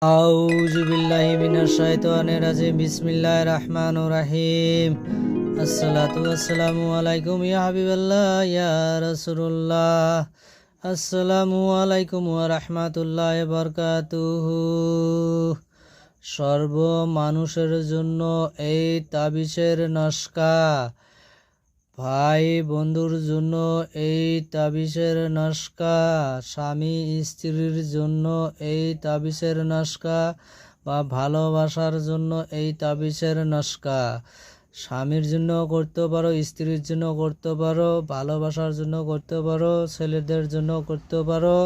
আউযু বিল্লাহি মিনাশ শাইতানির রাজিম বিসমিল্লাহির রহমানির রহিম আসসালাতু ওয়াসসালামু আলাইকুম ইয়া হাবিবাল্লাহ ইয়া রাসূলুল্লাহ আসসালামু আলাইকুম ওয়া রাহমাতুল্লাহি ওয়া বারাকাতুহু। সর্ব মানুষের জন্য এই তাবিজের নস্কা, ভাই বন্ধুর জন্য এই তাবিজের নস্কা, স্বামী স্ত্রীর জন্য এই তাবিজের নস্কা, বা ভালোবাসার জন্য এই তাবিজের নস্কা। স্বামীর জন্য করতে পারো, স্ত্রীর জন্য করতে পারো, ভালোবাসার জন্য করতে পারো, ছেলেদের জন্য করতে পারো,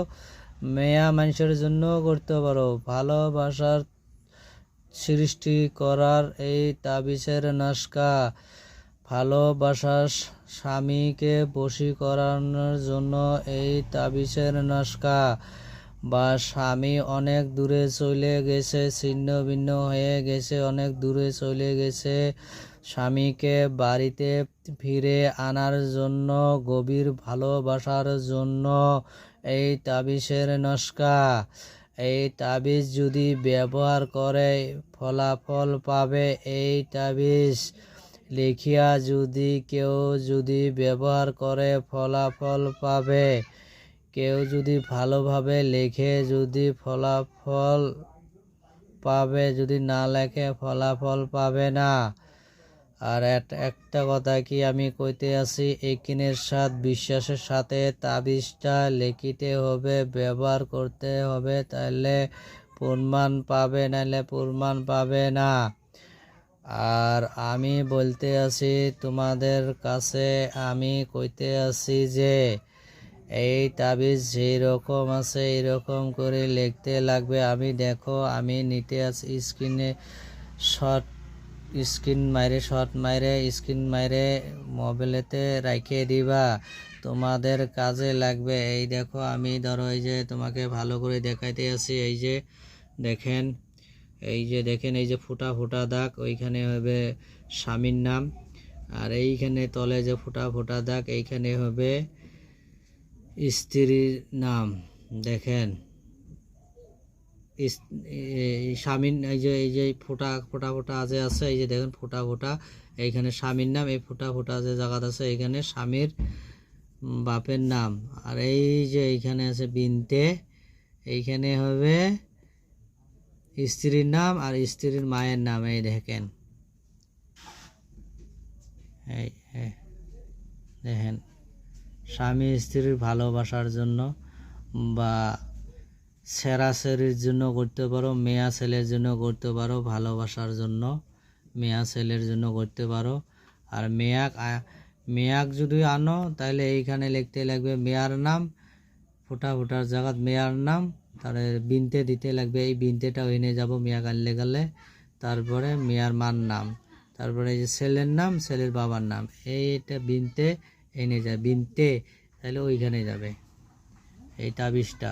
মেয়া মানুষের জন্য করতে পারো। ভালোবাসার সৃষ্টি করার এই তাবিজের নস্কা, ভালোবাসার স্বামীকে বশী করানোর জন্য এই তাবিজের নস্কা, বা স্বামী অনেক দূরে চলে গেছে, ছিন্ন ভিন্ন হয়ে গেছে, অনেক দূরে চলে গেছে, স্বামীকে বাড়িতে ফিরে আনার জন্য, গভীর ভালোবাসার জন্য এই তাবিজের নস্কা। এই তাবিজ যদি ব্যবহার করে ফলাফল পাবে। এই তাবিজ লিখিয়া কেউ যদি ব্যবহার করে ফলাফল পাবে। কেউ যদি ভালোভাবে লেখে যদি ফলাফল পাবে, যদি না লেখে ফলাফল পাবে না। আর একটা কথা কি আমি কইতে আছি, একিনের সাথে বিশ্বাসের সাথে তাবিজটা লিখিতে হবে, ব্যবহার করতে হবে, তাহলে প্রমাণ পাবে, নাহলে প্রমাণ পাবে না। আর আমি বলতে আছি তোমাদের কাছে, আমি কইতে আছি যে এই তাবিজ যেরকম আছে এরকম করে লিখতে লাগবে। আমি দেখো, আমি নিতে আছি স্ক্রিনে স্ক্রিন মাইরে মোবাইলেতে রাখিয়ে দিবা, তোমাদের কাজে লাগবে। এই দেখো, আমি ধরো এই যে তোমাকে ভালো করে দেখাইতে আছি। এই যে দেখেন, এই যে ফোঁটা ফোঁটা দাগ, ওইখানে হবে স্বামীর নাম। আর এইখানে তলে যে ফোঁটা ফোঁটা দাগ, এইখানে হবে স্ত্রীর নাম। দেখেন স্বামীর, এই যে ফোঁটা ফোঁটা ফোঁটা আছে, এই যে দেখেন ফোঁটা ফোঁটা, এইখানে স্বামীর নাম। এই ফোঁটা ফোঁটা যে জায়গাটা আছে, এইখানে স্বামীর বাপের নাম। আর এই যে এইখানে আছে বিনতে, এইখানে হবে স্ত্রীর নাম আর স্ত্রীর মায়ের নাম। এই দেখেন, এই দেখেন, স্বামী স্ত্রীর ভালোবাসার জন্য, বা সেরাসেরির জন্য করতে পারো, মেয়া ছেলের জন্য করতে পারো, ভালোবাসার জন্য মেয়া ছেলের জন্য করতে পারো। আর মেয়াক যদি আনো, তাহলে এইখানে লিখতে লাগবে মেয়ার নাম, ফোঁটা ফোঁটার জায়গাত মেয়ার নাম, তাহলে বিনতে দিতে লাগবে। এই বিনতেটাও এনে যাব মেয়াক আনলে গেলে। তারপরে মেয়ার মার নাম, তারপরে এই যে ছেলের নাম, ছেলের বাবার নাম, এইটা বিনতে এনে যায় বিনতে, তাহলে ওইখানে যাবে এই তাবিজটা।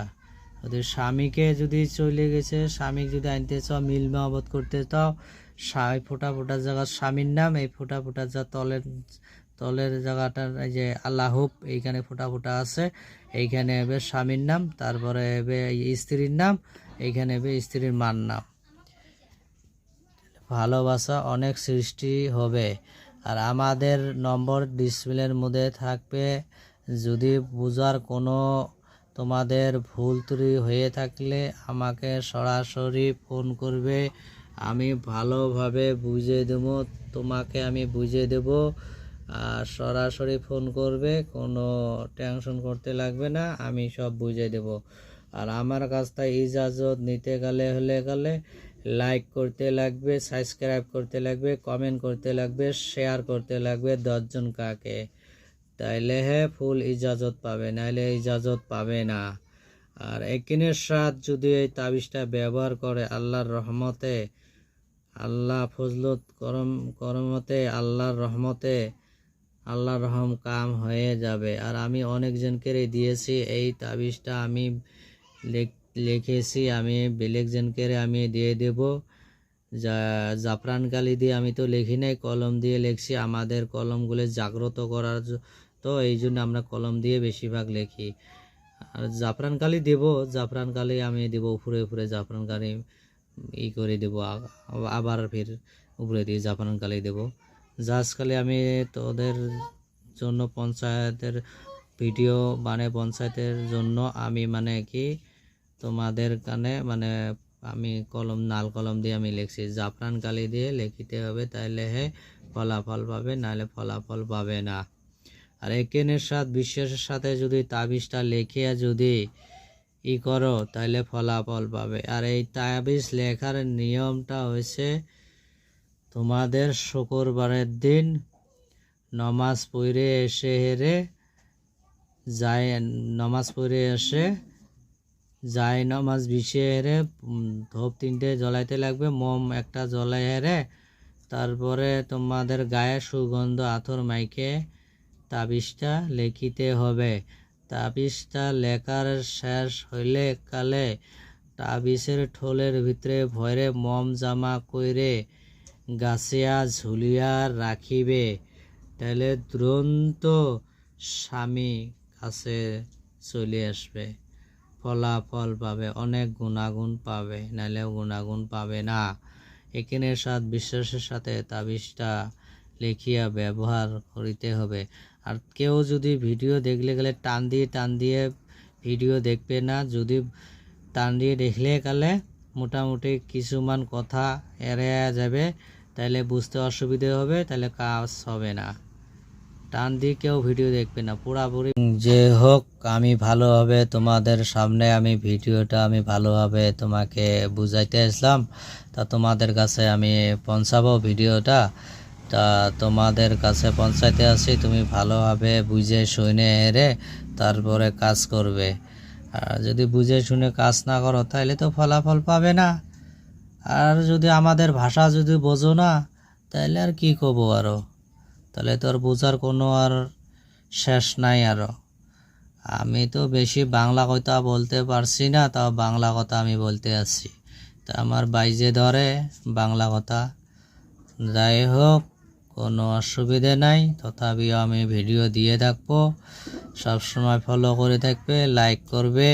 ওদের স্বামীকে যদি চলে গেছে, স্বামী যদি আনতে চাও, মিল মহব্বত করতে চাও, ফোঁটা ফোঁটার জায়গা স্বামীর নাম, এই ফোঁটা ফোঁটার যা তলের জায়গাটার এই যে আল্লাহুব, এইখানে ফোঁটা ফোঁটা আছে, এইখানে হবে স্বামীর নাম, তারপরে হবে স্ত্রীর নাম, এইখানে হবে স্ত্রীর মার নাম। ভালোবাসা অনেক সৃষ্টি হবে। আর আমাদের নম্বর ডিসপ্লের মধ্যে থাকবে। যদি বোঝার কোনো তোমাদের ভুল ত্রুটি হয়ে থাকলে আমাকে সরাসরি ফোন করবে, আমি ভালোভাবে বুঝিয়ে দেবো, তোমাকে আমি বুঝিয়ে দেব। আর সরাসরি ফোন করবে, কোনো টেনশন করতে লাগবে না, আমি সব বুঝিয়ে দেব। আর আমার কাছ থেকে ইজাজত নিতে গেলে লাইক করতে লাগবে, সাবস্ক্রাইব করতে লাগবে, কমেন্ট করতে লাগবে, শেয়ার করতে লাগবে 10 জন কাকে, তাইলে ফুল ইজাজত পাবে, নাইলে ইজাজত পাবে না। আর একিনের সাথে যদি এই তাবিজটা ব্যবহার করে, আল্লাহর রহমতে, আল্লাহ ফজলত করমতে, আল্লাহর রহমতে, আল্লাহর রহম কাম হয়ে যাবে। আর আমি অনেকজনকে দিয়েছি এই তাবিজটা, আমি লিখেছি, আমি বেলেকজনকে আমি দিয়ে দেব। জাফরান কালি দিয়ে আমি তো লিখি নাই, কলম দিয়ে লিখছি। আমাদের কলমগুলো জাগ্রত করার, তো এই জন্য আমরা কলম দিয়ে বেশিরভাগ লিখি। আর জাফরান কালি দেব, জাফরান কালি আমি দেব উপরে উপরে জাফরান কালি ই করে দেবো, আবার ফির উপরে দিয়ে জাফরান কালি দেবো। জাহাজ কালি আমি তোদের জন্য পঞ্চায়েতের ভিডিও মানে পঞ্চায়েতের জন্য আমি মানে কি তোমাদের কানে মানে আমি লাল কলম দিয়ে আমি লিখছি, জাফরান কালি দিয়ে লিখিতে হবে, তাইলে ফলাফল পাবে, নাহলে ফলাফল পাবে না। আর একেনের সাথে বিশ্বাসের সাথে যদি তাবিজটা লিখিয়া যদি ই করো তাহলে ফলাফল পাবে। আর এই তাবিজ লেখার নিয়মটা হয়েছে তোমাদের শুক্রবারের দিন নমাজ পড়ে এসে নমাজ পড়ে এসে নমাজ বিছিয়ে ধূপ 3টে জ্বলাইতে লাগবে, মোম একটা জ্বলাই তারপরে তোমাদের গায়ে সুগন্ধ আতর মাইকে তাবিজটা লিখিতে হবে। তাবিজটা লেখার শেষ হইলে কালে তাবিজের ঠোলের ভিতরে ভরে মোম জামা কইরে গাছিয়া ঝুলিয়া রাখিবে, তাহলে দুরন্ত স্বামী কাছে চলে আসবে, ফলাফল পাবে, অনেক গুণাগুণ পাবে, নাহলে গুণাগুণ পাবে না। এখানে বিশ্বাসের সাথে তাবিজটা লিখিয়া ব্যবহার করিতে হবে। আর কেউ যদি ভিডিও দেখলে গেলে টান দিয়ে ভিডিও দেখবে না, যদি টান দিয়ে দেখলে গেলে মোটামুটি কিছুমান কথা এড়িয়ে যাবে, তাহলে বুঝতে অসুবিধে হবে, তাহলে কাজ হবে না। টান দিয়ে কেউ ভিডিও দেখবে না, পুরাপুরি যে হোক আমি ভালোভাবে তোমাদের সামনে আমি ভিডিওটা আমি ভালোভাবে তোমাকে বুঝাইতে আসলাম, তা তোমাদের কাছে আমি পৌঁছাবো ভিডিওটা, তা তোমাদের কাছে পৌঁছাইতে আসি, তুমি ভালোভাবে বুঝে শুনে তারপরে কাজ করবে। আর যদি বুঝে শুনে কাজ না করো তাহলে তো ফলাফল পাবে না। আর যদি আমাদের ভাষা যদি বোঝো না তাহলে আর কি করবো, আরও তাহলে তো আর বোঝার কোনো আর শেষ নাই। আরও আমি তো বেশি বাংলা কথা বলতে পারছি না, তাও বাংলা কথা আমি বলতে আসছি, তা আমার বাইজে ধরে বাংলা কথা। যাই হোক, কোনো অসুবিধে নাই, তথাপিও আমি ভিডিও দিয়ে থাকবো, সবসময় ফলো করে থাকবে, লাইক করবে,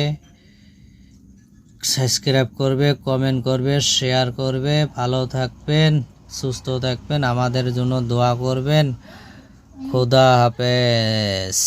সাবস্ক্রাইব করবে, কমেন্ট করবে, শেয়ার করবে। ভালো থাকবেন, সুস্থ থাকবেন, আমাদের জন্য দোয়া করবেন। খোদা হাফেজ।